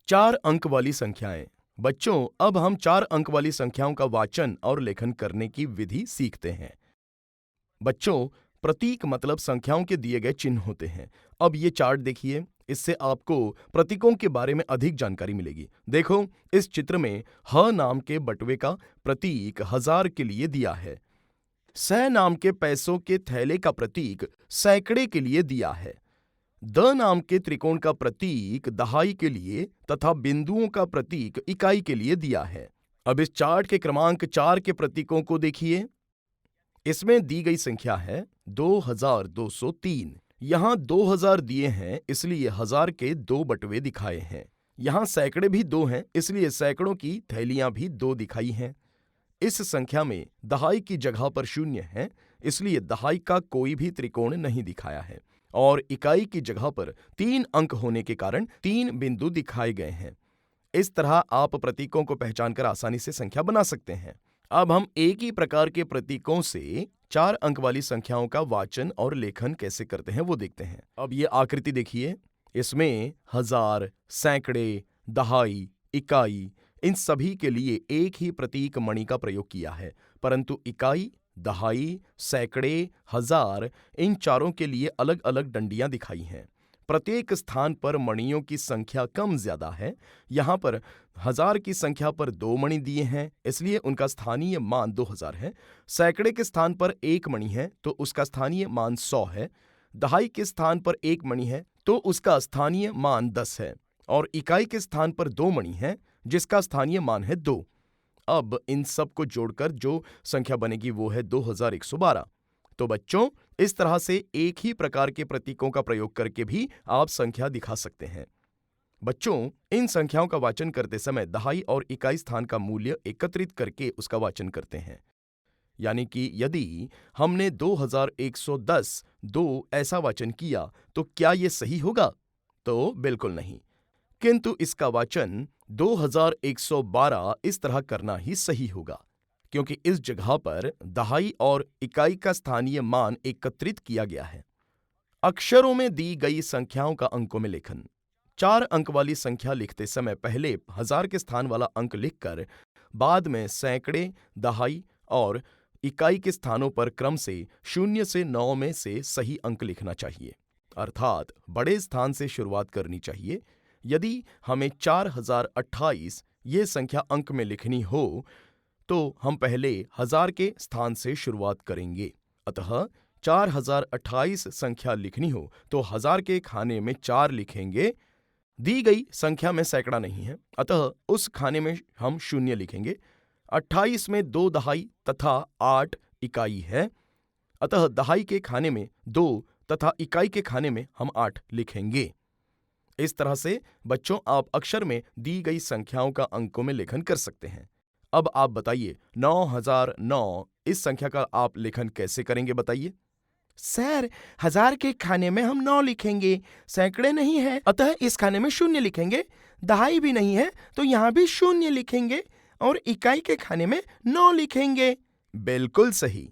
4 अंक वाली संख्याएं। बच्चों, अब हम 4 अंक वाली संख्याओं का वाचन और लेखन करने की विधि सीखते हैं। बच्चों, प्रतीक मतलब संख्याओं के दिए गए चिन्ह होते हैं। अब ये चार्ट देखिए, इससे आपको प्रतीकों के बारे में अधिक जानकारी मिलेगी। देखो, इस चित्र में ह नाम के बटुए का प्रतीक 1000 के लिए दिया है। सै नाम के पैसों के थैले का प्रतीक सैकड़े के लिए दिया है। द नाम के त्रिकोण का प्रतीक दहाई के लिए तथा बिंदुओं का प्रतीक इकाई के लिए दिया है। अब इस चार्ट के क्रमांक 4 के प्रतीकों को देखिए। इसमें दी गई संख्या है 2203। यहां 2000 दिए हैं, इसलिए 1000 के 2 बटुए दिखाए हैं। यहां सैकड़े भी 2 हैं, इसलिए सैकड़ों की थैलियां भी 2 दिखाई हैं। इस संख्या में दहाई की जगह पर 0 है, इसलिए दहाई का कोई भी त्रिकोण नहीं दिखाया है। और इकाई की जगह पर 3 अंक होने के कारण 3 बिंदु दिखाए गए हैं। इस तरह आप प्रतीकों को पहचानकर आसानी से संख्या बना सकते हैं। अब हम एक ही प्रकार के प्रतीकों से 4 अंक वाली संख्याओं का वाचन और लेखन कैसे करते हैं वो देखते हैं। अब ये आकृति देखिए, इसमें 1000, सैकड़े, दहाई, इकाई, इन सभी के लिए एक ही प्रतीक मणि का प्रयोग किया है, परंतु इकाई, दहाई, सैकड़े, 1000 इन चारों के लिए अलग अलग डंडियां दिखाई हैं। प्रत्येक स्थान पर मणियों की संख्या कम ज्यादा है। यहाँ पर 1000 की संख्या पर 2 मणि दिए हैं, इसलिए उनका स्थानीय मान 2000 है। सैकड़े के स्थान पर 1 मणि है, तो उसका स्थानीय मान 100 है। दहाई के स्थान पर 1 मणि है, तो उसका स्थानीय मान 10 है। और इकाई के स्थान पर 2 मणि है, जिसका स्थानीय मान है 2। अब इन सब को जोड़कर जो संख्या बनेगी वो है 2112। तो बच्चों, इस तरह से एक ही प्रकार के प्रतीकों का प्रयोग करके भी आप संख्या दिखा सकते हैं। बच्चों, इन संख्याओं का वाचन करते समय दहाई और इकाई स्थान का मूल्य एकत्रित करके उसका वाचन करते हैं। यानी कि यदि हमने 2110 2 ऐसा वाचन किया तो क्या यह सही होगा? तो बिल्कुल नहीं, किंतु इसका वाचन 2112 इस तरह करना ही सही होगा, क्योंकि इस जगह पर दहाई और इकाई का स्थानीय मान एकत्रित किया गया है। अक्षरों में दी गई संख्याओं का अंकों में लेखन। 4 अंक वाली संख्या लिखते समय पहले 1000 के स्थान वाला अंक लिखकर बाद में सैकड़े, दहाई और इकाई के स्थानों पर क्रम से 0 से 9 में से सही अंक लिखना चाहिए, अर्थात बड़े स्थान से शुरुआत करनी चाहिए। यदि हमें 4028 ये संख्या अंक में लिखनी हो तो हम पहले 1000 के स्थान से शुरुआत करेंगे। अतः 4028 संख्या लिखनी हो तो 1000 के खाने में 4 लिखेंगे। दी गई संख्या में सैकड़ा नहीं है, अतः उस खाने में हम 0 लिखेंगे। 28 में 2 दहाई तथा 8 इकाई है, अतः दहाई के खाने में 2 तथा इकाई के खाने में हम 8 लिखेंगे। इस तरह से बच्चों, आप अक्षर में दी गई संख्याओं का अंकों में लेखन कर सकते हैं। अब आप बताइए, 9009 इस संख्या का आप लेखन कैसे करेंगे बताइए? सर, 1000 के खाने में हम 9 लिखेंगे, सैकड़े नहीं है, अतः इस खाने में 0 लिखेंगे। दहाई भी नहीं है, तो यहाँ भी 0 लिखेंगे और इकाई के खाने में 9 लिखेंगे। बिल्कुल सही।